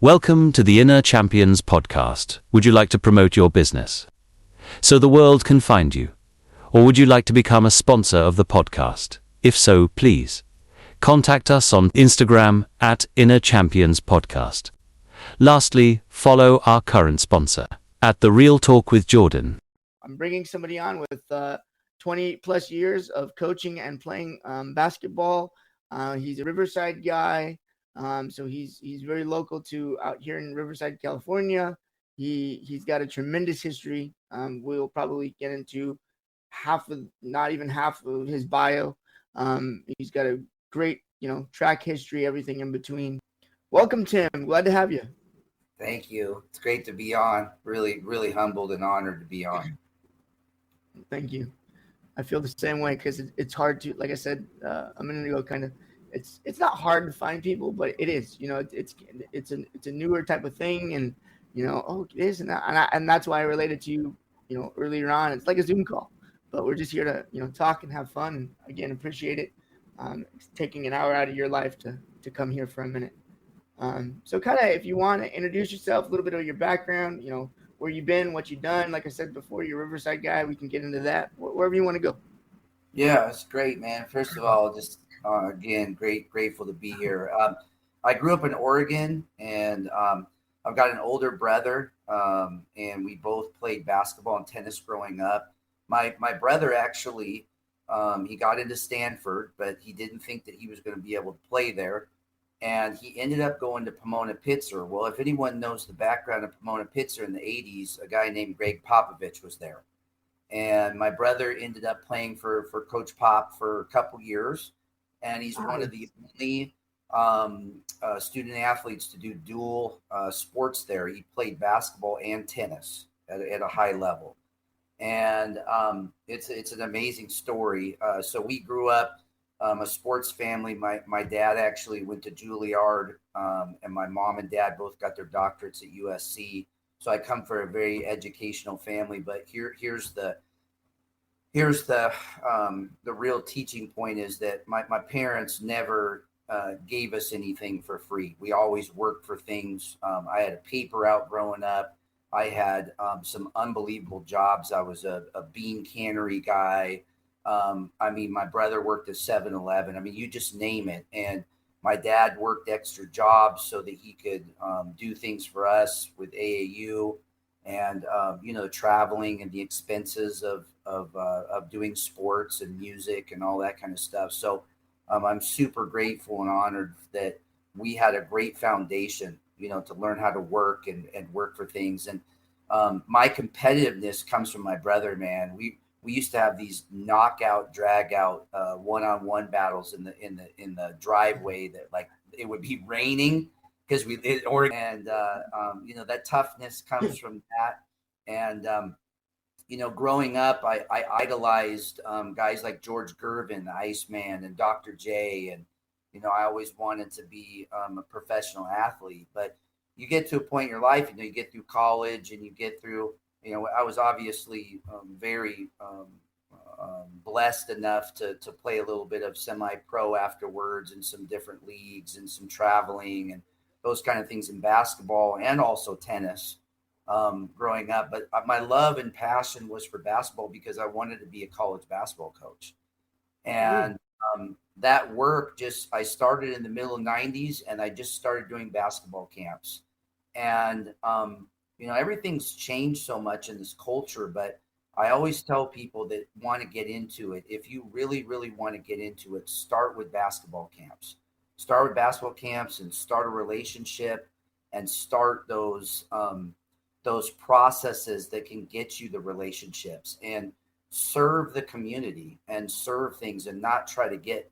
Welcome to the Inner Champions podcast. Would you like to promote your business so the world can find you? Or would you like to become a sponsor of the podcast? If so, please contact us on Instagram at Inner Champions Podcast. Lastly, follow our current sponsor at The Real Talk with Jordyn. I'm bringing somebody on with 20 plus years of coaching and playing basketball. He's a Riverside guy. So he's very local to out here in Riverside, California. He's got a tremendous history. We'll probably get into not even half of his bio. He's got a great, track history, everything in between. Welcome, Tim. Glad to have you. Thank you. It's great to be on. Really, really humbled and honored to be on. Thank you. I feel the same way because it's hard to, like I said a minute ago, kind of. It's not hard to find people, but it is. It's a newer type of thing, and it is, and that's why I related to you. Earlier on, it's like a Zoom call, but we're just here to talk and have fun. And again, appreciate it. Taking an hour out of your life to come here for a minute. So kind of, if you want to introduce yourself, a little bit of your background, where you've been, what you've done. Like I said before, you're a Riverside guy. We can get into that wherever you want to go. Yeah, it's great, man. First of all, just again, grateful to be here. I grew up in Oregon, and I've got an older brother, and we both played basketball and tennis growing up. My brother actually, he got into Stanford, but he didn't think that he was going to be able to play there. And he ended up going to Pomona-Pitzer. Well, if anyone knows the background of Pomona-Pitzer in the 80s, a guy named Greg Popovich was there. And my brother ended up playing for Coach Pop for a couple years. And he's one of the only student athletes to do dual sports there. He played basketball and tennis at a high level. And it's an amazing story. So we grew up a sports family. My dad actually went to Juilliard, and my mom and dad both got their doctorates at USC. So I come from a very educational family. But here's the real teaching point is that my parents never gave us anything for free. We always worked for things. I had a paper route growing up. I had some unbelievable jobs. I was a bean cannery guy. My brother worked at 7-Eleven. You just name it. And my dad worked extra jobs so that he could do things for us with AAU and, traveling and the expenses of doing sports and music and all that kind of stuff. So I'm super grateful and honored that we had a great foundation, to learn how to work and work for things. And my competitiveness comes from my brother, man. We used to have these knockout, drag out, one-on-one battles in the driveway that it would be raining because that toughness comes from that. And, growing up, I idolized guys like George Gervin, the Iceman, and Dr. J. And, I always wanted to be a professional athlete. But you get to a point in your life, you get through college and you get through, I was obviously very blessed enough to play a little bit of semi-pro afterwards in some different leagues and some traveling and those kind of things in basketball and also tennis growing up. But my love and passion was for basketball because I wanted to be a college basketball coach. And that work I started in the middle of the 90s, and I just started doing basketball camps. And, everything's changed so much in this culture, but I always tell people that want to get into it, if you really, really want to get into it, start with basketball camps. Start with basketball camps and start a relationship and start those processes that can get you the relationships and serve the community and serve things and not try to get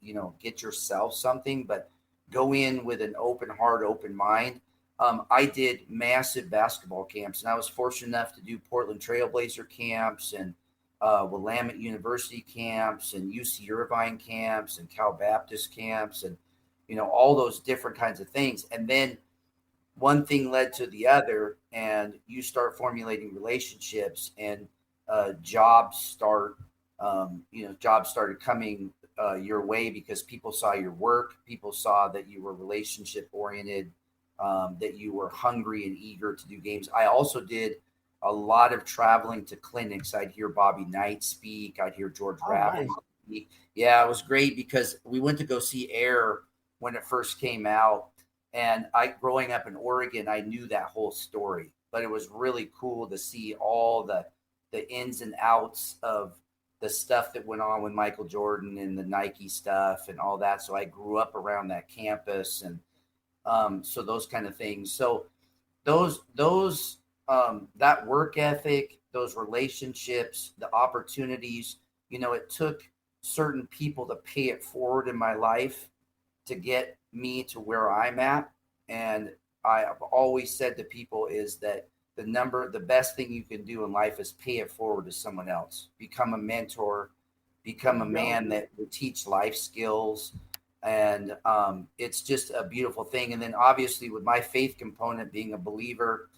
yourself something, but go in with an open heart, open mind. I did massive basketball camps, and I was fortunate enough to do Portland Trailblazer camps and Willamette University camps and UC Irvine camps and Cal Baptist camps and, all those different kinds of things. And then one thing led to the other, and you start formulating relationships, and jobs started coming your way because people saw your work. People saw that you were relationship oriented. that you were hungry and eager to do games. I also did a lot of traveling to clinics. I'd hear Bobby Knight speak. I'd hear George Raveling nice. speak. Yeah, it was great because we went to go see Air when it first came out. And growing up in Oregon, I knew that whole story, but it was really cool to see all the ins and outs of the stuff that went on with Michael Jordan and the Nike stuff and all that. So I grew up around that campus, and so those kind of things. So those that work ethic, those relationships, the opportunities, it took certain people to pay it forward in my life to get me to where I'm at. And I've always said to people is that the best thing you can do in life is pay it forward to someone else. Become a mentor, become a man that will teach life skills. And it's just a beautiful thing. And then obviously with my faith component, being a believer,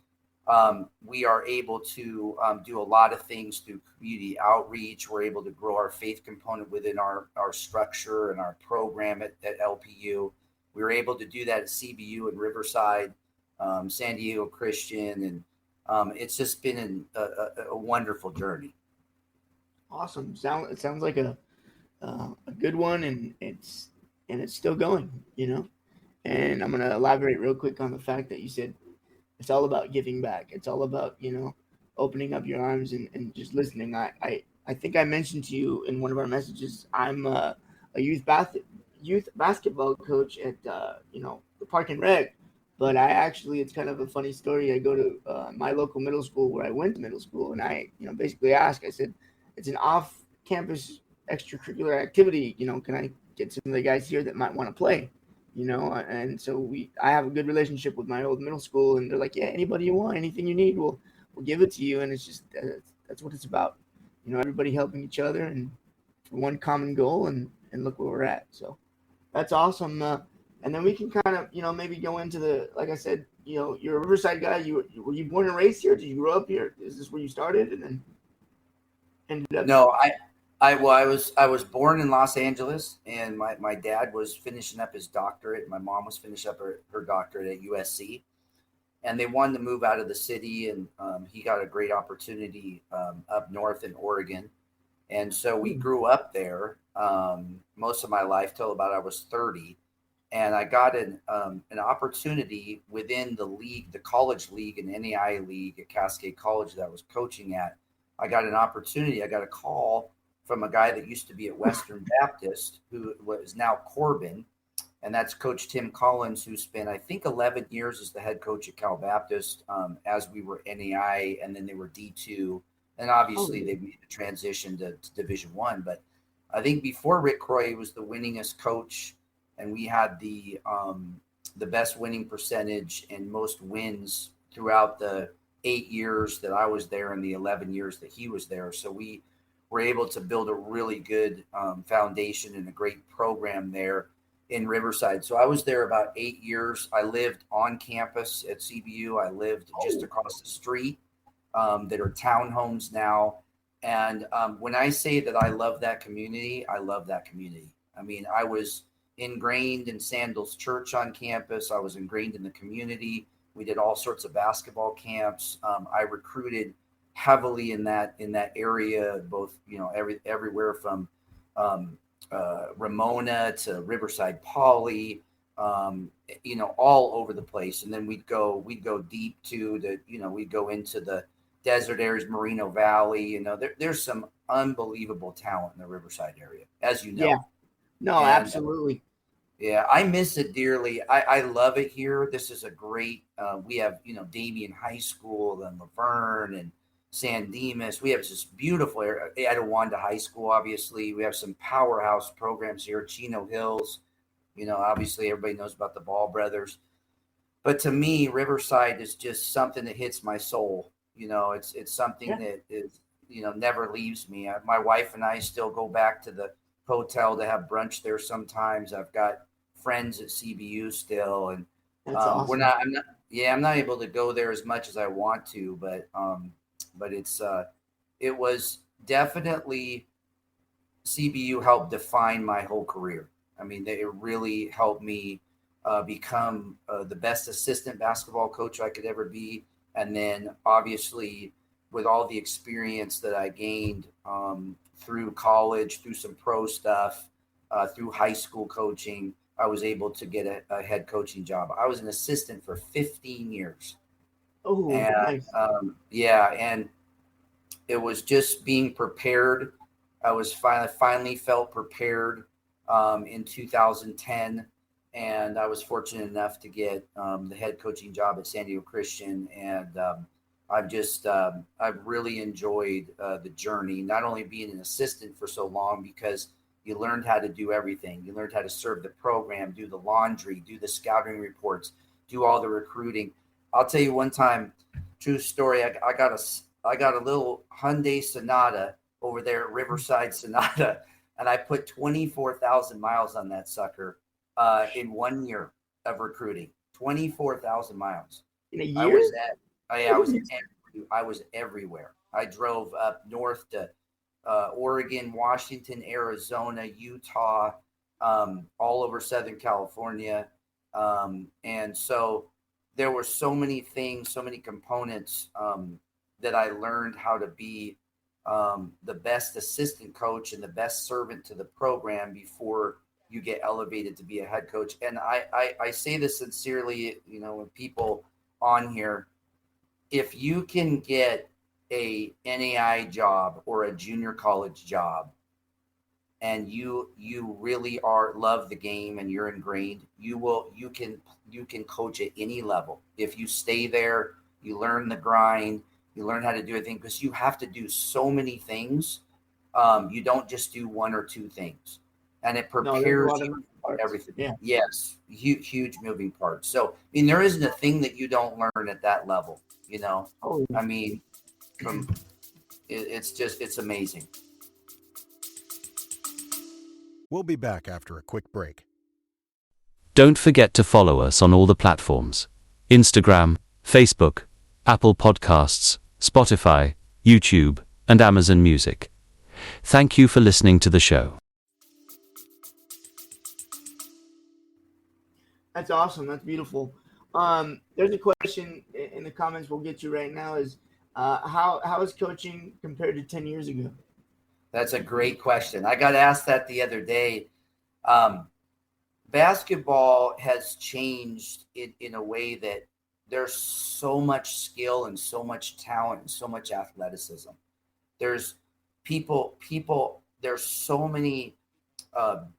we are able to do a lot of things through community outreach. We're able to grow our faith component within our structure and our program at LPU. We were able to do that at CBU and Riverside, San Diego Christian, and it's just been a wonderful journey. Awesome. It sounds like a good one, and it's still going. And I'm gonna elaborate real quick on the fact that you said it's all about giving back. It's all about opening up your arms and just listening. I think I mentioned to you in one of our messages, I'm a youth basketball coach at the Park and Rec. But it's kind of a funny story. I go to my local middle school where I went to middle school, and I basically asked. I said, it's an off-campus extracurricular activity. Can I get some of the guys here that might want to play? And so I have a good relationship with my old middle school, and they're like, yeah, anybody you want, anything you need, we'll give it to you. And it's just that's what it's about. Everybody helping each other and for one common goal, and look where we're at. So that's awesome. And then we can kind of, maybe go into like I said, you're a Riverside guy. Were you born and raised here? Did you grow up here? Is this where you started and then ended up? No, I was born in Los Angeles, and my dad was finishing up his doctorate. My mom was finishing up her doctorate at USC, and they wanted to move out of the city, and he got a great opportunity up north in Oregon. And so we grew up there most of my life till about I was 30. And I got an opportunity within the league, the college league and NAIA league at Cascade College that I was coaching at. I got an opportunity. I got a call from a guy that used to be at Western Baptist, who was now Corbin. And that's Coach Tim Collins, who spent, I think, 11 years as the head coach at Cal Baptist as we were NAIA, and then they were D2. And obviously they made the transition to Division I. But I think before Rick Croy, he was the winningest coach, and we had the best winning percentage and most wins throughout the 8 years that I was there and the 11 years that he was there. So we were able to build a really good foundation and a great program there in Riverside. So I was there about 8 years. I lived on campus at CBU. I lived just across the street that are townhomes now. And when I say that I love that community, I love that community. I mean, I was ingrained in Sandals Church on campus. I was ingrained in the community. We did all sorts of basketball camps. I recruited heavily in that area, both everywhere from Ramona to Riverside Poly, all over the place. And then we'd go deep we'd go into the desert areas, Moreno Valley. There's some unbelievable talent in the Riverside area, as you know. Yeah. No, absolutely. Yeah, I miss it dearly. I love it here. This is a great, we have, Damien High School and Laverne and San Dimas. We have this beautiful area. Etowanda High School, obviously. We have some powerhouse programs here. Chino Hills, obviously everybody knows about the Ball brothers. But to me, Riverside is just something that hits my soul. It's something that is, never leaves me. My wife and I still go back to the hotel to have brunch there sometimes. I've got friends at CBU still, and awesome. I'm not able to go there as much as I want to, but it was definitely CBU helped define my whole career. I mean, it really helped me become the best assistant basketball coach I could ever be. And then obviously with all the experience that I gained through college, through some pro stuff, through high school coaching, I was able to get a head coaching job. I was an assistant for 15 years. Oh, And nice. and it was just being prepared. I was finally felt prepared in 2010, and I was fortunate enough to get the head coaching job at San Diego Christian, and I've really enjoyed the journey. Not only being an assistant for so long, because you learned how to do everything. You learned how to serve the program, do the laundry, do the scouting reports, do all the recruiting. I'll tell you one time, true story. I got a little Hyundai Sonata over there at Riverside Sonata, and I put 24,000 miles on that sucker in 1 year of recruiting. 24,000 miles. In a I year? was at I was everywhere. I drove up north to Oregon, Washington, Arizona, Utah, all over Southern California, and so there were so many things, so many components that I learned how to be the best assistant coach and the best servant to the program before you get elevated to be a head coach. And I say this sincerely, when people on here, if you can get a NAI job or a junior college job, and you really love the game and you're ingrained, you can coach at any level. If you stay there, you learn the grind, you learn how to do everything, because you have to do so many things. You don't just do one or two things, and it No, there's a prepares lot of you moving for parts. everything. Yeah. Yes, huge moving parts. So, I mean, there isn't a thing that you don't learn at that level. Oh, I mean, it's amazing. We'll be back after a quick break. Don't forget to follow us on all the platforms: Instagram, Facebook, Apple Podcasts, Spotify, YouTube, and Amazon Music. Thank you for listening to the show. that's awesome. That's beautiful. There's a question in the comments we'll get to right now is how is coaching compared to 10 years ago? That's a great question. I got asked that the other day. Basketball has changed in a way that there's so much skill and so much talent and so much athleticism. There's there's so many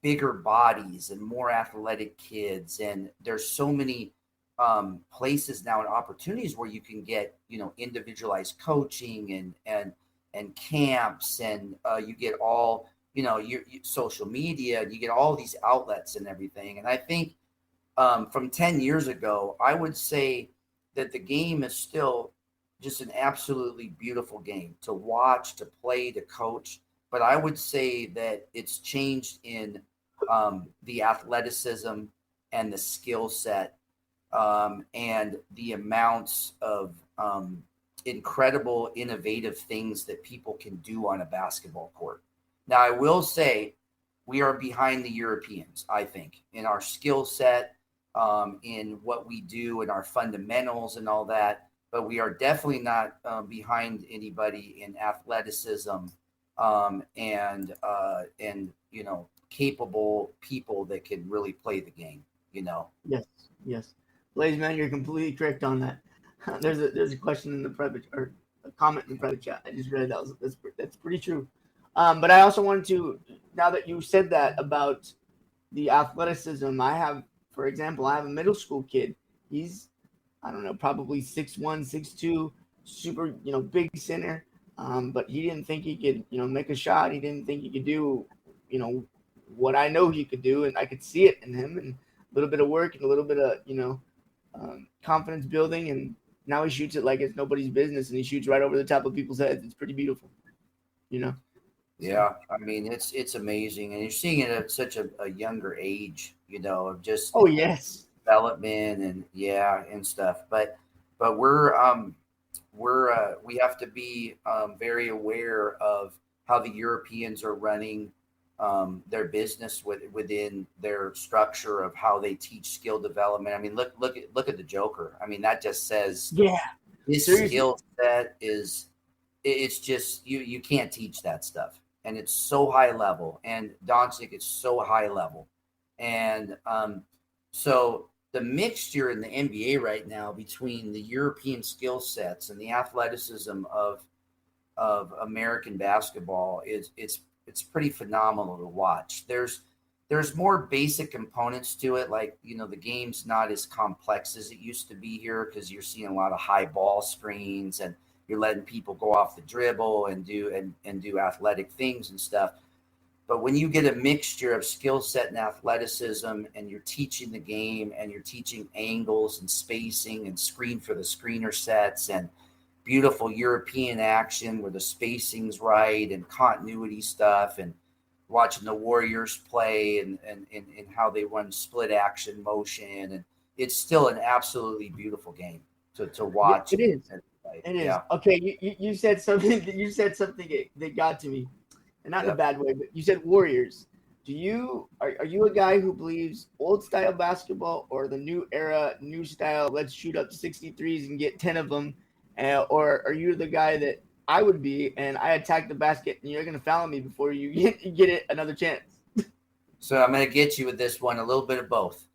bigger bodies and more athletic kids, and there's so many places now and opportunities where you can get individualized coaching and camps, and you get all your social media, and you get all these outlets and everything. And I think from 10 years ago, I would say that the game is still just an absolutely beautiful game to watch, to play, to coach. But I would say that it's changed in the athleticism and the skill set, and the amounts of incredible, innovative things that people can do on a basketball court. Now, I will say we are behind the Europeans, I think, in our skill set, in what we do, in our fundamentals and all that. But we are definitely not behind anybody in athleticism, and capable people that can really play the game. Yes. Blaze, man, you're completely correct on that. There's a question in the private, or a comment in the private chat. I just read that's pretty true. But I also wanted to, now that you said that about the athleticism, for example, I have a middle school kid. He's, I don't know, probably 6'1", 6'2", super, big center. But he didn't think he could, make a shot. He didn't think he could do, what I know he could do, and I could see it in him, and a little bit of work and a little bit of, confidence building, and now he shoots it like it's nobody's business, and he shoots right over the top of people's heads. It's pretty beautiful, Yeah, I mean, it's amazing, and you're seeing it at such a younger age, of just Oh yes, development and stuff. But we have to be very aware of how the Europeans are running their business within their structure of how they teach skill development. I mean, look at the Joker. I mean, that just says his skill set is, it's just you can't teach that stuff, and it's so high level. And Doncic is so high level, and so the mixture in the NBA right now between the European skill sets and the athleticism of American basketball is it's pretty phenomenal to watch. There's more basic components to it, like, you know, the game's not as complex as it used to be here because you're seeing a lot of high ball screens and you're letting people go off the dribble and do athletic things and stuff. But when you get a mixture of skill set and athleticism, and you're teaching the game and you're teaching angles and spacing and screen for the screener sets and beautiful European action where the spacing's right and continuity stuff, and watching the Warriors play and how they run split action motion, and it's still an absolutely beautiful game to watch. Yeah, it is. It is. Yeah. Okay, you said something. You said something that got to me, and not in a bad way. But you said Warriors. Are you a guy who believes old style basketball or the new era, new style? Let's shoot up 63s and get 10 of them, or are you the guy that I would be, and I attack the basket, and you're going to foul me before you get it another chance? So I'm going to get you with this one, a little bit of both.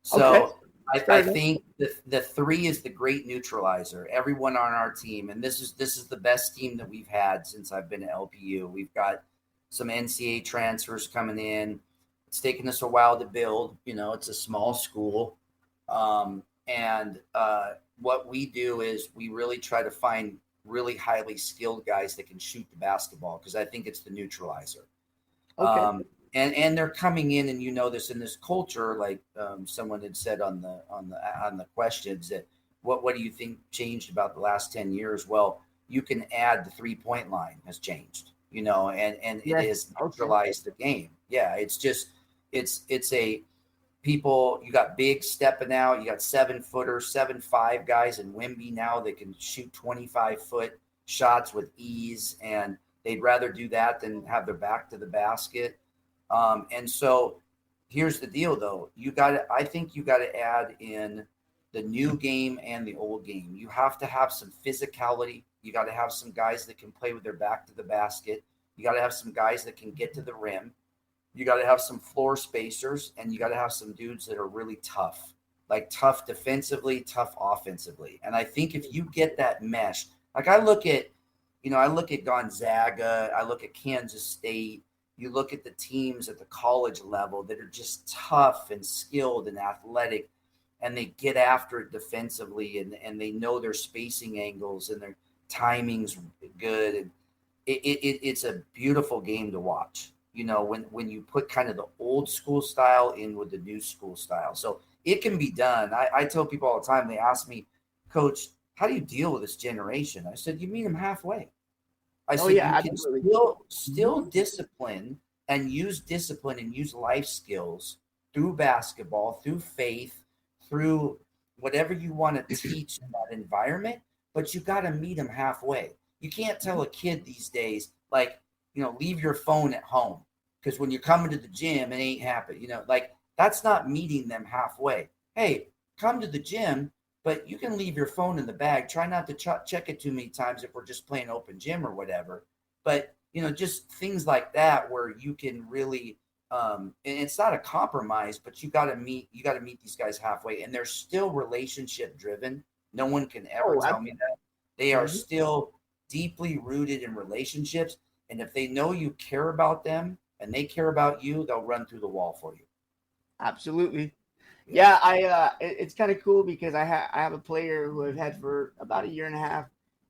So okay. I think the three is the great neutralizer. Everyone on our team, and this is the best team that we've had since I've been at LPU. We've got some NCAA transfers coming in. It's taken us a while to build. You know, it's a small school, and what we do is we really try to find really highly skilled guys that can shoot the basketball, because I think it's the neutralizer. Okay. And they're coming in, and you know this in this culture, like someone had said on the questions, that what do you think changed about the last 10 years? Well, you can add the 3-point line has changed, you know, and it has neutralized the game. Yeah, it's just it's a people, you got big stepping out, you got 7-footers, 7'5" guys in Wemby now that can shoot 25-foot shots with ease, and they'd rather do that than have their back to the basket. And so here's the deal, though. I think you got to add in the new game and the old game. You have to have some physicality. You got to have some guys that can play with their back to the basket. You got to have some guys that can get to the rim. You got to have some floor spacers, and you got to have some dudes that are really tough, like tough defensively, tough offensively. And I think if you get that mesh, like I look at Gonzaga, I look at Kansas State. You look at the teams at the college level that are just tough and skilled and athletic, and they get after it defensively, and they know their spacing angles and their timing's good. And it's a beautiful game to watch, you know, when you put kind of the old school style in with the new school style. So it can be done. I tell people all the time, they ask me, Coach, how do you deal with this generation? I said, you meet them halfway. I said, you can still discipline and use life skills through basketball, through faith, through whatever you want to teach in that environment, but you got to meet them halfway. You can't tell a kid these days, like, you know, leave your phone at home, because when you're coming to the gym, it ain't happening. You know, like, that's not meeting them halfway. Hey, come to the gym, but you can leave your phone in the bag. Try not to check it too many times if we're just playing open gym or whatever. But, you know, just things like that where you can really, and it's not a compromise, but you got to meet these guys halfway. And they're still relationship driven. No one can ever tell me that. They are still deeply rooted in relationships. And if they know you care about them and they care about you, they'll run through the wall for you. Absolutely. Yeah, it's kind of cool because I have a player who I've had for about a year and a half,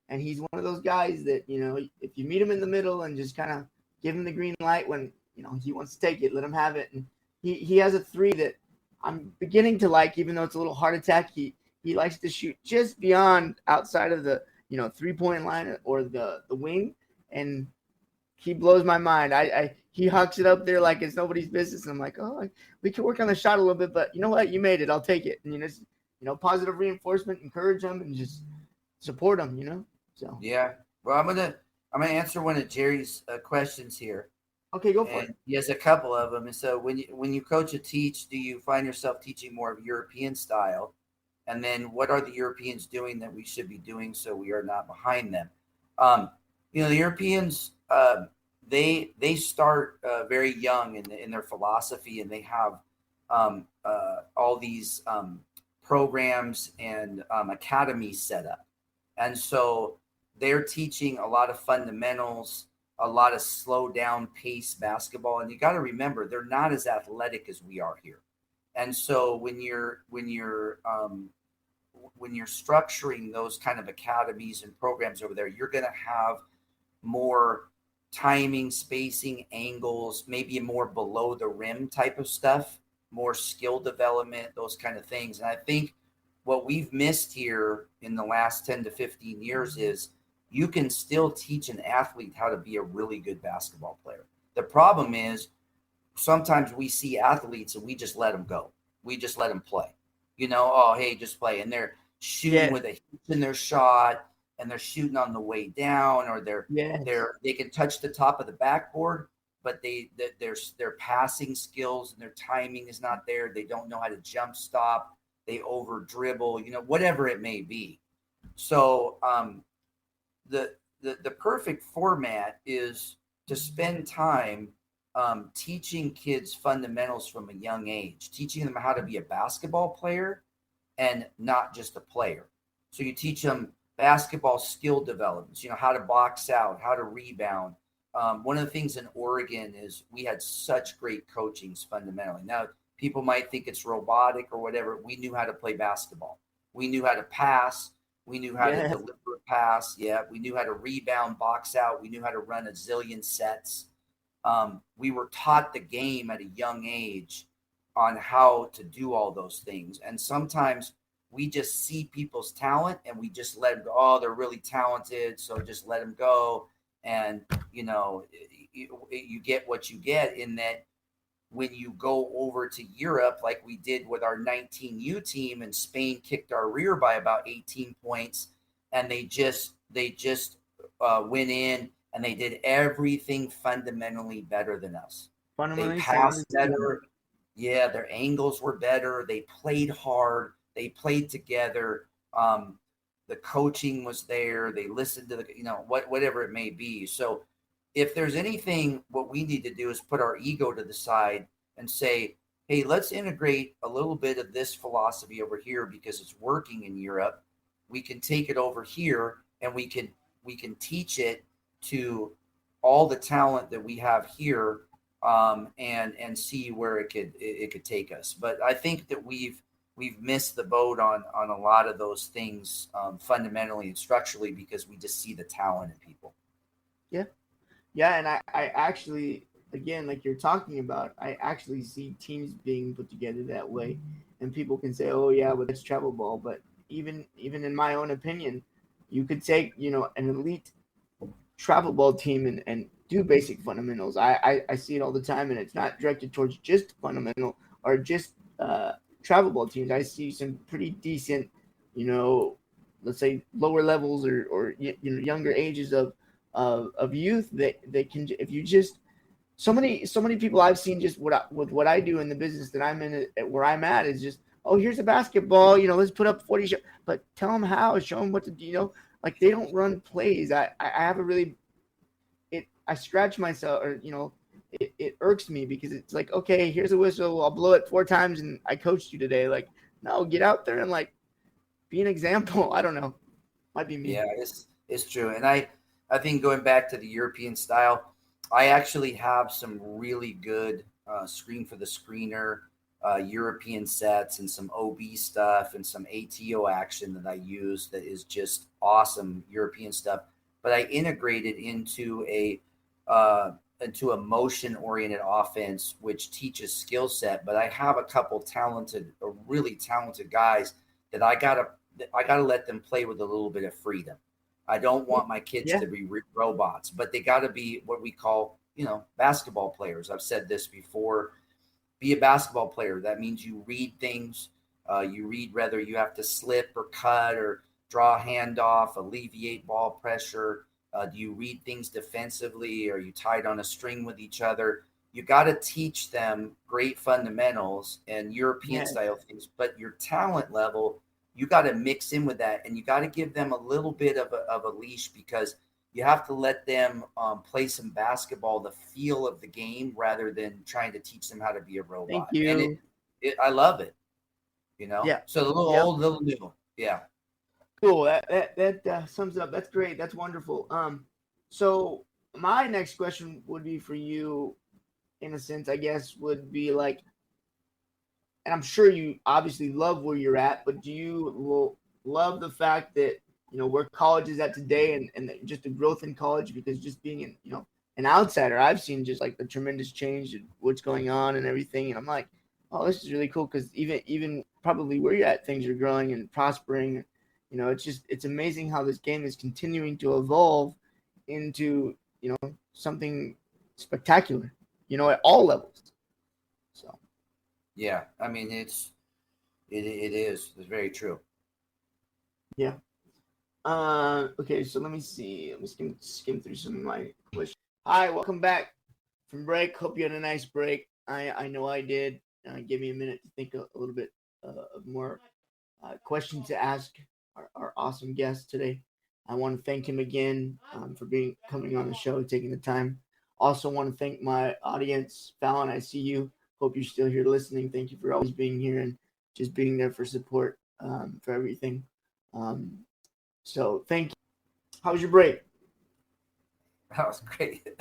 and he's one of those guys that, you know, if you meet him in the middle and just kind of give him the green light when, you know, he wants to take it, let him have it. And he has a three that I'm beginning to like, even though it's a little heart attack. He likes to shoot just beyond outside of the, you know, 3-point line or the wing, and he blows my mind. He hucks it up there like it's nobody's business. And I'm like, oh, we can work on the shot a little bit, but you know what? You made it. I'll take it. And, you know, positive reinforcement, encourage them, and just support them, you know? So. Yeah. Well, I'm gonna answer one of Jerry's questions here. Okay, go for And it. he has a couple of them. And so when you coach a teach, do you find yourself teaching more of European style? And then what are the Europeans doing that we should be doing so we are not behind them? Um, the Europeans, they start very young in their philosophy, and they have all these programs and academies set up. And so they're teaching a lot of fundamentals, a lot of slow down pace basketball. And you got to remember, they're not as athletic as we are here. And so when you're structuring those kind of academies and programs over there, you're going to have more timing, spacing, angles, maybe more below the rim type of stuff, more skill development, those kind of things. And I think what we've missed here in the last 10 to 15 years is you can still teach an athlete how to be a really good basketball player. The problem is sometimes we see athletes and we just let them go. We just let them play. Oh, hey, just play. And they're shooting with a hitch in their shot, and they're shooting on the way down, or they can touch the top of the backboard, but their passing skills and their timing is not there. They don't know how to jump stop. They over dribble, whatever it may be. So the perfect format is to spend time teaching kids fundamentals from a young age, teaching them how to be a basketball player and not just a player. So you teach them basketball skill developments, how to box out, how to rebound. One of the things in Oregon is we had such great coachings fundamentally. Now, people might think it's robotic or whatever. We knew how to play basketball. We knew how to pass. We knew how to deliver a pass. Yeah. We knew how to rebound, box out. We knew how to run a zillion sets. We were taught the game at a young age on how to do all those things. And sometimes we just see people's talent and we just let them go. Oh, they're really talented, so just let them go. And, you get what you get in that when you go over to Europe, like we did with our 19U team, and Spain kicked our rear by about 18 points, and they just went in and they did everything fundamentally better than us. They passed better. Yeah, their angles were better. They played hard. They played together. The coaching was there. They listened to whatever it may be. So if there's anything, what we need to do is put our ego to the side and say, hey, let's integrate a little bit of this philosophy over here because it's working in Europe. We can take it over here and we can teach it to all the talent that we have here, and see where it could take us. But I think that we've missed the boat on a lot of those things, fundamentally and structurally, because we just see the talent in people. Yeah, and I actually, again, like you're talking about, I actually see teams being put together that way. And people can say, oh, yeah, well, that's travel ball. But even in my own opinion, you could take, an elite travel ball team and do basic fundamentals. I see it all the time, and it's not directed towards just fundamental or just travel ball teams. I see some pretty decent, let's say lower levels or younger ages of youth that can, if you just, so many people I've seen just with what I do in the business that I'm in, where I'm at, is just, oh, here's a basketball, let's put up 40 shots, but tell them how, show them what to do, like they don't run plays. I have a really, I scratch myself, or it irks me, because it's like, okay, here's a whistle, I'll blow it 4 times and I coached you today. Like, no, get out there and like be an example. I don't know, might be me. Yeah, it's true. And I think going back to the European style, I actually have some really good screen for the screener European sets and some OB stuff and some ATO action that I use that is just awesome European stuff. But I integrate it into a motion-oriented offense, which teaches skill set. But I have a couple really talented guys that I gotta let them play with a little bit of freedom. I don't want my kids to be robots, but they got to be what we call, basketball players. I've said this before. Be a basketball player. That means you read things. You read whether you have to slip or cut or draw a handoff, alleviate ball pressure. Do you read things defensively? Are you tied on a string with each other? You got to teach them great fundamentals and European style things, but your talent level, you got to mix in with that, and you got to give them a little bit of a leash, because you have to let them play some basketball, the feel of the game, rather than trying to teach them how to be a robot. Thank you. And I love it, Yeah. So a little old, little new. Yeah. Cool. That sums it up. That's great. That's wonderful. So my next question would be for you, in a sense, I guess, would be like, and I'm sure you obviously love where you're at, but do you love the fact that, where college is at today, and just the growth in college? Because just being an outsider, I've seen just like the tremendous change in what's going on and everything. And I'm like, oh, this is really cool, because even probably where you're at, things are growing and prospering. It's amazing how this game is continuing to evolve into, something spectacular, at all levels. So. Yeah. I mean, it is. It's very true. Yeah. Okay, so let me see. Let me skim through some of my questions. Hi, welcome back from break. Hope you had a nice break. I know I did. Give me a minute to think a little bit of more questions to ask our awesome guest today. I want to thank him again for coming on the show, taking the time. Also want to thank my audience. Fallon, I see you. Hope you're still here listening. Thank you for always being here and just being there for support, for everything. So thank you. How was your break? That was great.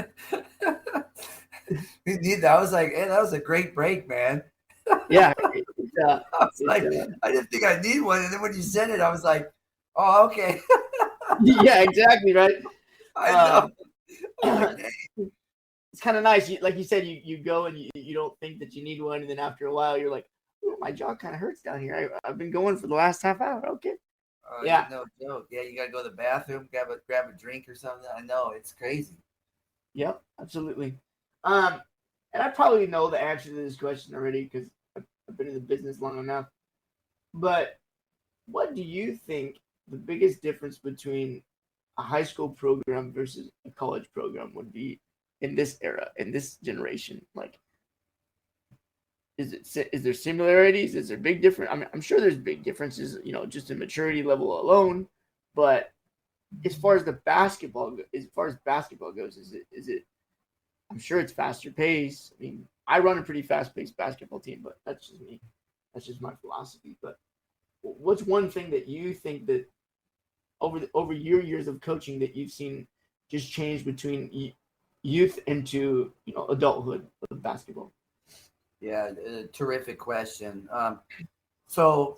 That was like, hey, that was a great break, man. Yeah. I didn't think I need one. And then when you said it, I was like, oh, okay. Yeah, exactly. Right. I know. It's kind of nice. Like you said, you go and you don't think that you need one. And then after a while, you're like, oh, my jaw kind of hurts down here. I've been going for the last half hour. Okay. Yeah. No joke. Yeah, you got to go to the bathroom, grab a drink or something. I know. It's crazy. Yep, absolutely. And I probably know the answer to this question already, because I've been in the business long enough. But what do you think the biggest difference between a high school program versus a college program would be in this era, in this generation? Like, is there similarities? Is there big difference? I mean, I'm sure there's big differences, just in maturity level alone. But as far as basketball goes, is it? I'm sure it's faster pace. I mean, I run a pretty fast-paced basketball team, but that's just me. That's just my philosophy. But what's one thing that you think that over your years of coaching that you've seen just change between youth into adulthood of basketball? Yeah, terrific question. So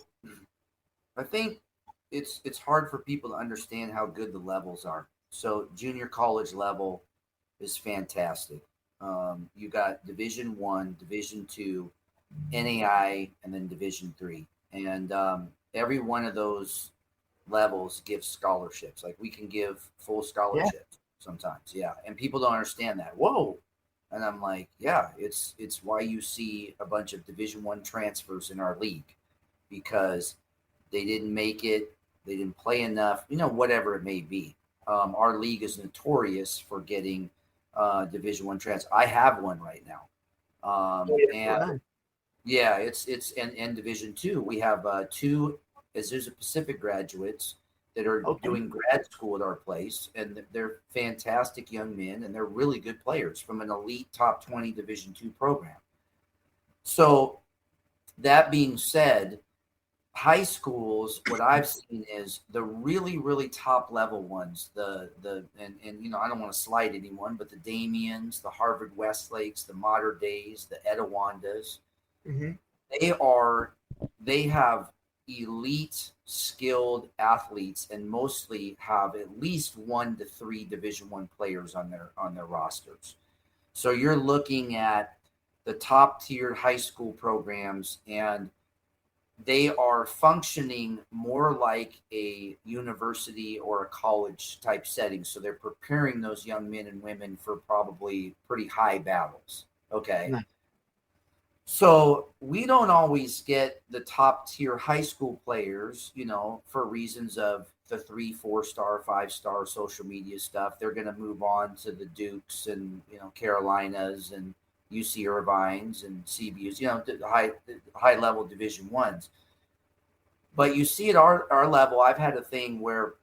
I think it's hard for people to understand how good the levels are. So junior college level is fantastic. You got Division I, Division II, NAI, and then Division III, and every one of those levels gives scholarships. Like, we can give full scholarships sometimes, and people don't understand that. Whoa. And I'm like, yeah, it's why you see a bunch of Division I transfers in our league, because they didn't make it, they didn't play enough, whatever it may be. Our league is notorious for getting Division I transfer. I have one right now. And yeah, it's in Division II. We have two Azusa Pacific graduates that are doing grad school at our place, and they're fantastic young men, and they're really good players from an elite top 20 Division II program. So that being said, high schools, what I've seen is the really, really top level ones, and I don't want to slight anyone, but the Damians, the Harvard Westlakes, the Mater Days, the Etiwandas, they have elite skilled athletes, and mostly have at least 1 to 3 Division I players on their rosters. So you're looking at the top tier high school programs, and they are functioning more like a university or a college type setting. So they're preparing those young men and women for probably pretty high battles. Okay. Nice. So we don't always get the top tier high school players, for reasons of the 3, 4-star, 5-star social media stuff. They're going to move on to the Dukes and, Carolinas and UC Irvines and CBUs, the high level Division Ones. But you see at our level, I've had a thing where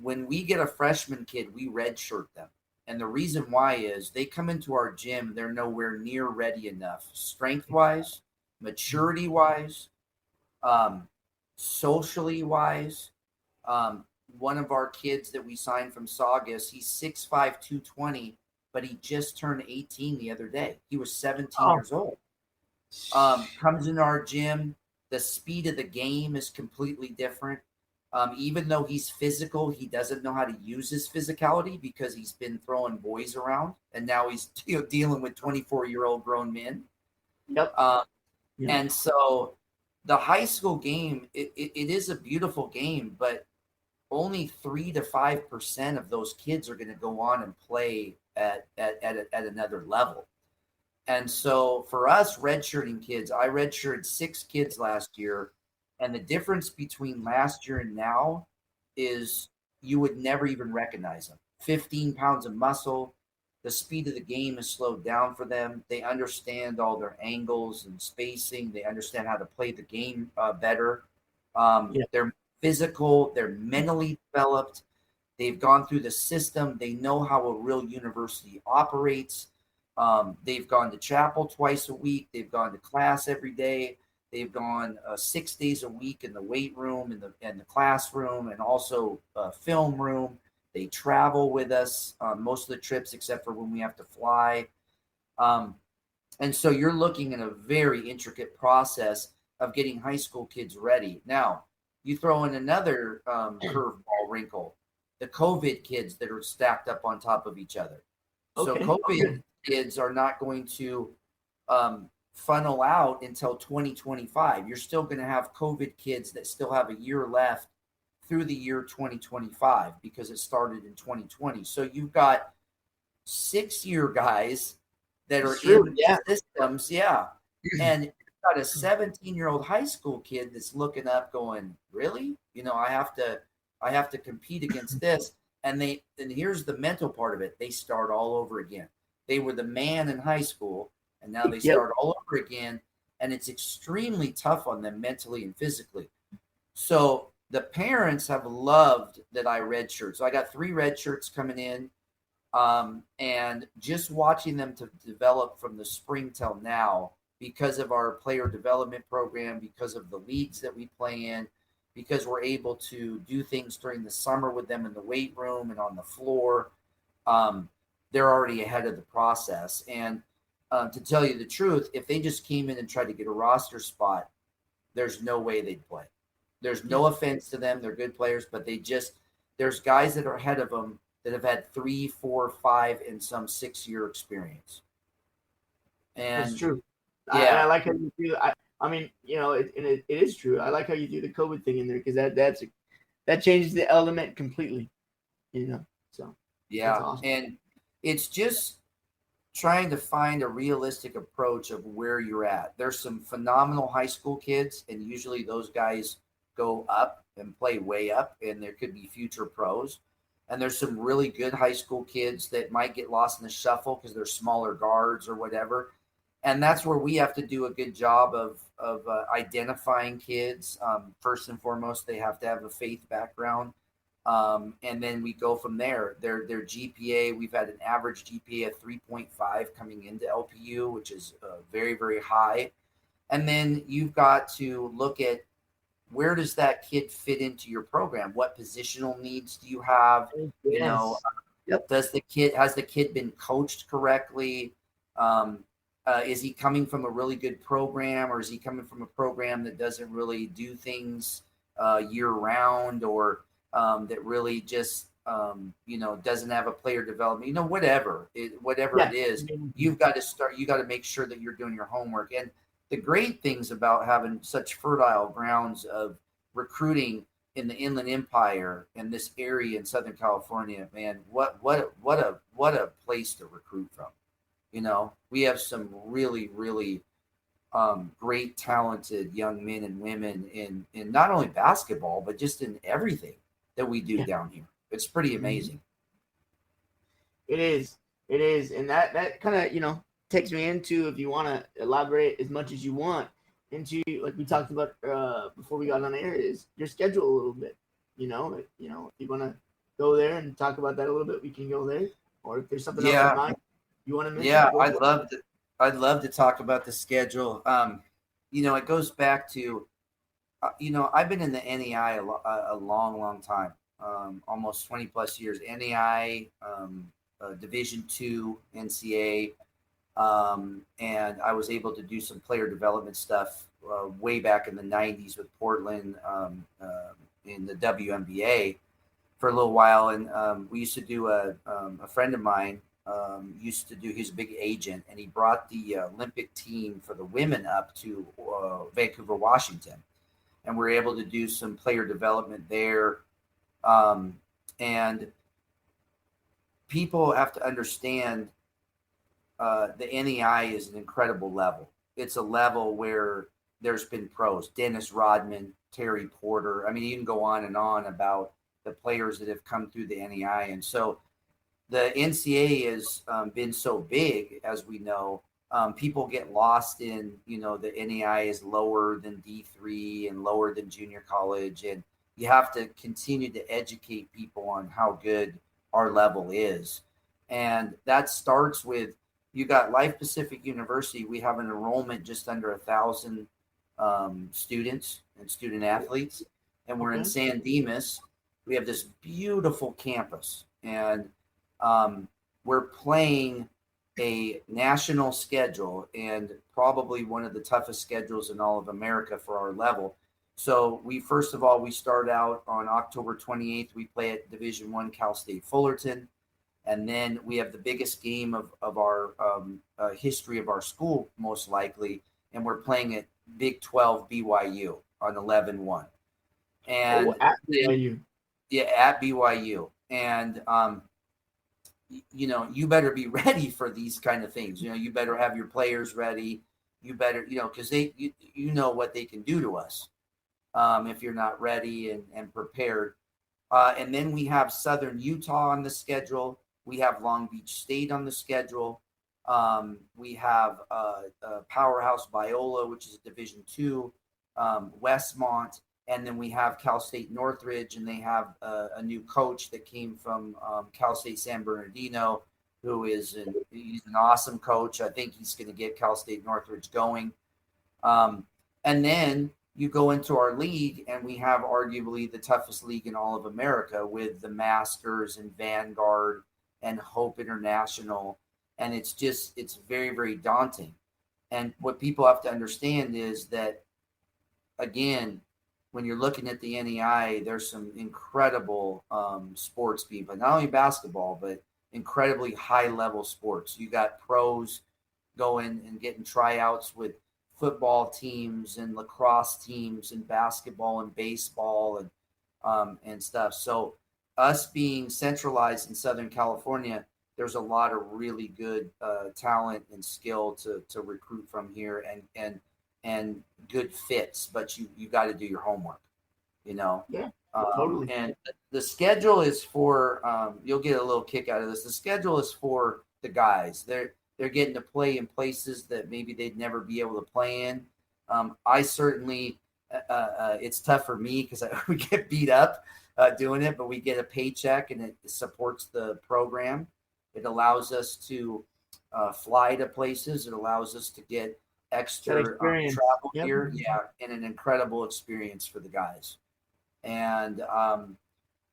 when we get a freshman kid, we redshirt them. And the reason why is they come into our gym, they're nowhere near ready enough, strength-wise, maturity-wise, socially-wise. One of our kids that we signed from Saugus, he's 6'5", 220, but he just turned 18 the other day. He was 17 years old. Comes into our gym. The speed of the game is completely different. Even though he's physical, he doesn't know how to use his physicality because he's been throwing boys around, and now he's dealing with 24-year-old grown men. Yep. And so the high school game, it is a beautiful game, but only 3 to 5% of those kids are going to go on and play at another level. And so for us redshirting kids, I redshirted 6 kids last year. And the difference between last year and now is you would never even recognize them. 15 pounds of muscle. The speed of the game is slowed down for them. They understand all their angles and spacing. They understand how to play the game better. They're physical. They're mentally developed. They've gone through the system. They know how a real university operates. They've gone to chapel twice a week. They've gone to class every day. They've gone 6 days a week in the weight room, in the classroom, and also film room. They travel with us most of the trips, except for when we have to fly. And so you're looking at a very intricate process of getting high school kids ready. Now, you throw in another curveball wrinkle, the COVID kids that are stacked up on top of each other. Okay. So COVID kids are not going to funnel out until 2025. You're still going to have COVID kids that still have a year left through the year 2025 because it started in 2020. So you've got 6-year guys that are in systems. Yeah. And you've got a 17-year-old high school kid that's looking up going, really? I have to compete against this. And here's the mental part of it. They start all over again. They were the man in high school, and now they start all over again, and it's extremely tough on them mentally and physically. So the parents have loved that I redshirt. So I got 3 red shirts coming in, and just watching them to develop from the spring till now because of our player development program, because of the leagues that we play in, because we're able to do things during the summer with them in the weight room and on the floor. They're already ahead of the process. And to tell you the truth, if they just came in and tried to get a roster spot, there's no way they'd play. There's no offense to them. They're good players, but there's guys that are ahead of them that have had 3, 4, 5, and some 6-year experience. And that's true. Yeah. I like how you do. I mean, it is true. I like how you do the COVID thing in there because that changes the element completely. So yeah, awesome. And it's just trying to find a realistic approach of where you're at. There's some phenomenal high school kids, and usually those guys go up and play way up, and there could be future pros. And there's some really good high school kids that might get lost in the shuffle because they're smaller guards or whatever. And that's where we have to do a good job of identifying kids. First and foremost, they have to have a faith background. And then we go from there. Their GPA, we've had an average GPA of 3.5 coming into LPU, which is very, very high. And then you've got to look at where does that kid fit into your program? What positional needs do you have? Yes. Has the kid been coached correctly? Is he coming from a really good program, or is he coming from a program that doesn't really do things year round, or that really just doesn't have a player development? Whatever it is, you've got to make sure that you're doing your homework. And the great things about having such fertile grounds of recruiting in the Inland Empire and this area in Southern California, man, what a place to recruit from. We have some really, really great, talented young men and women in not only basketball, but just in everything. that we do down here. It's pretty amazing. It is. It is. And that kind of, takes me into, if you want to elaborate as much as you want, into, like we talked about before we got on air, is your schedule a little bit. If you want to go there and talk about that a little bit, we can go there. Or if there's something else in mind you want to mention. Yeah, I'd love to talk about the schedule. It goes back to, I've been in the NEI a long, long time, almost 20 plus years. NEI, Division II, NCAA, and I was able to do some player development stuff way back in the 90s with Portland in the WNBA for a little while. And we used to do a friend of mine he's a big agent, and he brought the Olympic team for the women up to Vancouver, Washington. And we're able to do some player development there. And people have to understand the NEI is an incredible level. It's a level where there's been pros, Dennis Rodman, Terry Porter. I mean, you can go on and on about the players that have come through the NEI. And so the NCAA has been so big, as we know. People get lost in, the NEI is lower than D3 and lower than junior college. And you have to continue to educate people on how good our level is. And that starts with, you got Life Pacific University. We have an enrollment just under 1,000 students and student athletes. And we're in San Dimas. We have this beautiful campus. And we're playing a national schedule, and probably one of the toughest schedules in all of America for our level. So we start out on October 28th. We play at Division I Cal State Fullerton. And then we have the biggest game of our history of our school, most likely. And we're playing at Big 12 BYU on 11/1. And at BYU. Yeah, at BYU. And, you better be ready for these kind of things. You better have your players ready. You better, because you know what they can do to us if you're not ready and prepared. And then we have Southern Utah on the schedule. We have Long Beach State on the schedule. We have Powerhouse Biola, which is a Division II, Westmont. And then we have Cal State Northridge, and they have a new coach that came from Cal State San Bernardino, who he's an awesome coach. I think he's going to get Cal State Northridge going. And then you go into our league, and we have arguably the toughest league in all of America with the Masters and Vanguard and Hope International. And it's very, very daunting. And what people have to understand is that, again, when you're looking at the NEI, there's some incredible sports being played, not only basketball, but incredibly high-level sports. You got pros going and getting tryouts with football teams and lacrosse teams and basketball and baseball and stuff. So us being centralized in Southern California, there's a lot of really good talent and skill to recruit from here and good fits, but you got to do your homework, Yeah, totally. And the schedule is for, you'll get a little kick out of this. The schedule is for the guys. They're getting to play in places that maybe they'd never be able to play in. I certainly, it's tough for me because we get beat up doing it, but we get a paycheck and it supports the program. It allows us to fly to places. It allows us to get extra travel here. Yeah. And an incredible experience for the guys. And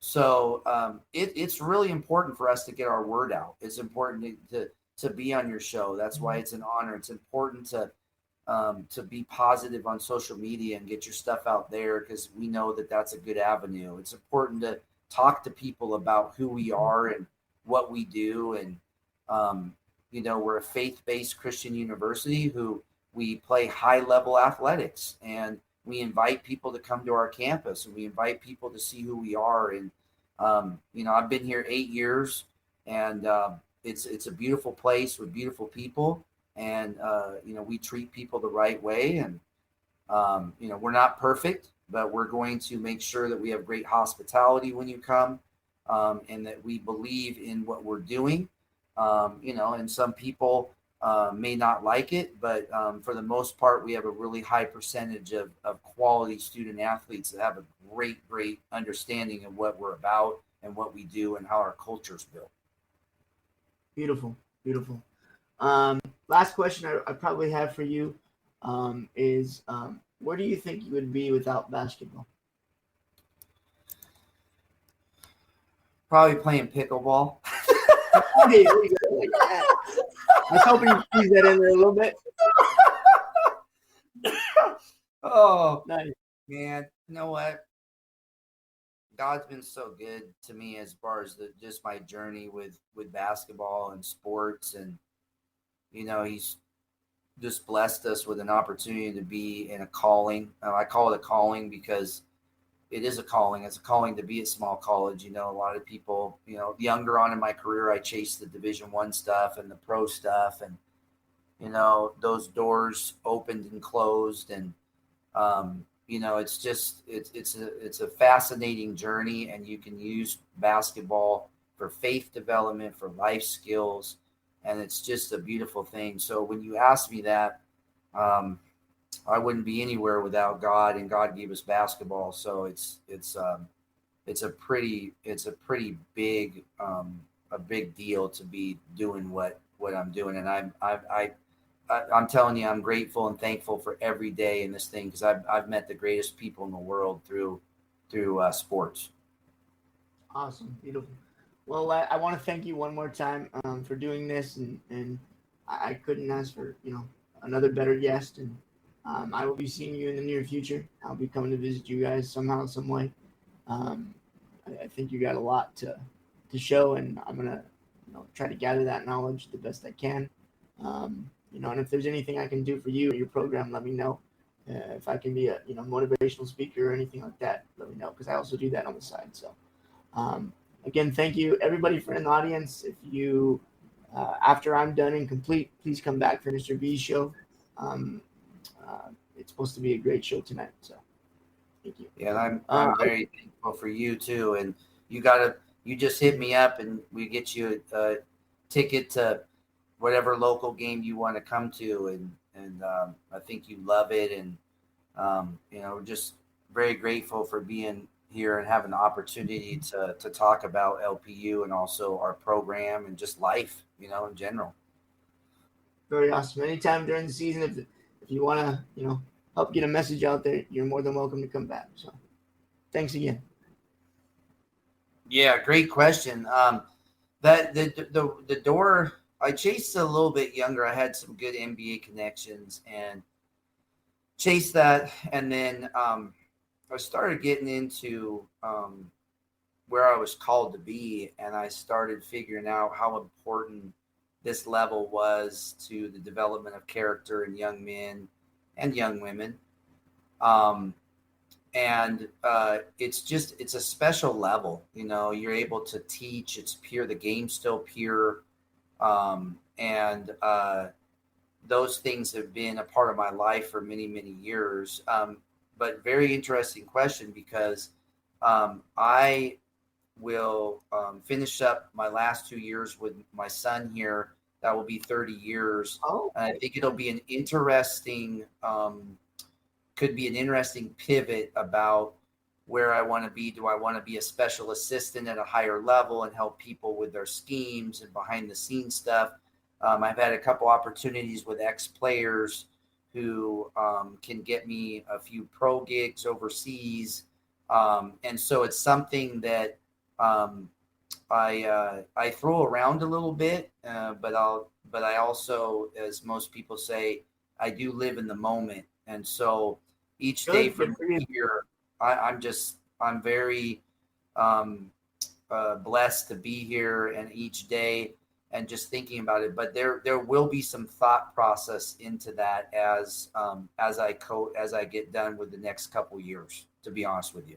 so it's really important for us to get our word out. It's important to be on your show. That's why it's an honor. It's important to be positive on social media and get your stuff out there, because we know that that's a good avenue. It's important to talk to people about who we are and what we do. And, we're a faith-based Christian university who we play high-level athletics, and we invite people to come to our campus, and we invite people to see who we are. And, I've been here 8 years, and it's a beautiful place with beautiful people. And, we treat people the right way. And, we're not perfect, but we're going to make sure that we have great hospitality when you come, and that we believe in what we're doing. And some people may not like it, but for the most part, we have a really high percentage of quality student athletes that have a great understanding of what we're about and what we do and how our culture is built. Beautiful. Last question I probably have for you is where do you think you would be without basketball? Probably playing pickleball. Okay, there you go. I was hoping you squeeze that in there a little bit. Oh, Nice. man. You know what? God's been so good to me as far as just my journey with basketball and sports. And, he's just blessed us with an opportunity to be in a calling. I call it a calling because it is a calling. It's a calling to be at small college. A lot of people, younger on in my career, I chased the Division I stuff and the pro stuff. And, those doors opened and closed. And, it's just, it's a fascinating journey, and you can use basketball for faith development, for life skills. And it's just a beautiful thing. So when you ask me that, I wouldn't be anywhere without God, and God gave us basketball. So it's a pretty big, a big deal to be doing what I'm doing. And I'm telling you, I'm grateful and thankful for every day in this thing, because I've met the greatest people in the world through sports. Awesome. Beautiful. Well, I want to thank you one more time for doing this, and I couldn't ask for another better guest. And I will be seeing you in the near future. I'll be coming to visit you guys somehow, some way. I think you got a lot to show, and I'm gonna try to gather that knowledge the best I can. And if there's anything I can do for you or your program, let me know. If I can be a motivational speaker or anything like that, let me know, because I also do that on the side. So again, thank you everybody for in the audience. If you after I'm done and complete, please come back for Mr. B's show. It's supposed to be a great show tonight. So thank you. Yeah, and I'm very thankful for you too. And you just hit me up and we get you a ticket to whatever local game you want to come to. And I think you love it. And, we're just very grateful for being here and having the opportunity to talk about LPU and also our program and just life, in general. Very awesome. Anytime during the season, if you want to, help get a message out there, you're more than welcome to come back. So thanks again. Yeah, great question. That the door, I chased a little bit younger. I had some good NBA connections and chased that. And then I started getting into where I was called to be, and I started figuring out how important this level was to the development of character in young men and young women. It's a special level, you're able to teach. It's pure. The game's still pure. Those things have been a part of my life for many, many years. But very interesting question, because I will finish up my last 2 years with my son here. That will be 30 years. Oh, and I think it'll be an interesting, could be an interesting pivot about where I want to be. Do I want to be a special assistant at a higher level and help people with their schemes and behind the scenes stuff? I've had a couple opportunities with ex-players who can get me a few pro gigs overseas. And so it's something that I throw around a little bit, but I also, as most people say, I do live in the moment. And so each day from here, I'm very blessed to be here, and each day and just thinking about it. But there will be some thought process into that as I get done with the next couple years, to be honest with you.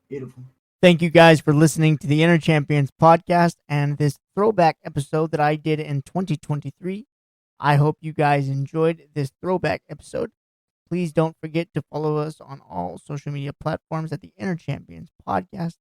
Beautiful. Thank you guys for listening to the Inner Champions podcast and this throwback episode that I did in 2023. I hope you guys enjoyed this throwback episode. Please don't forget to follow us on all social media platforms at the Inner Champions Podcast.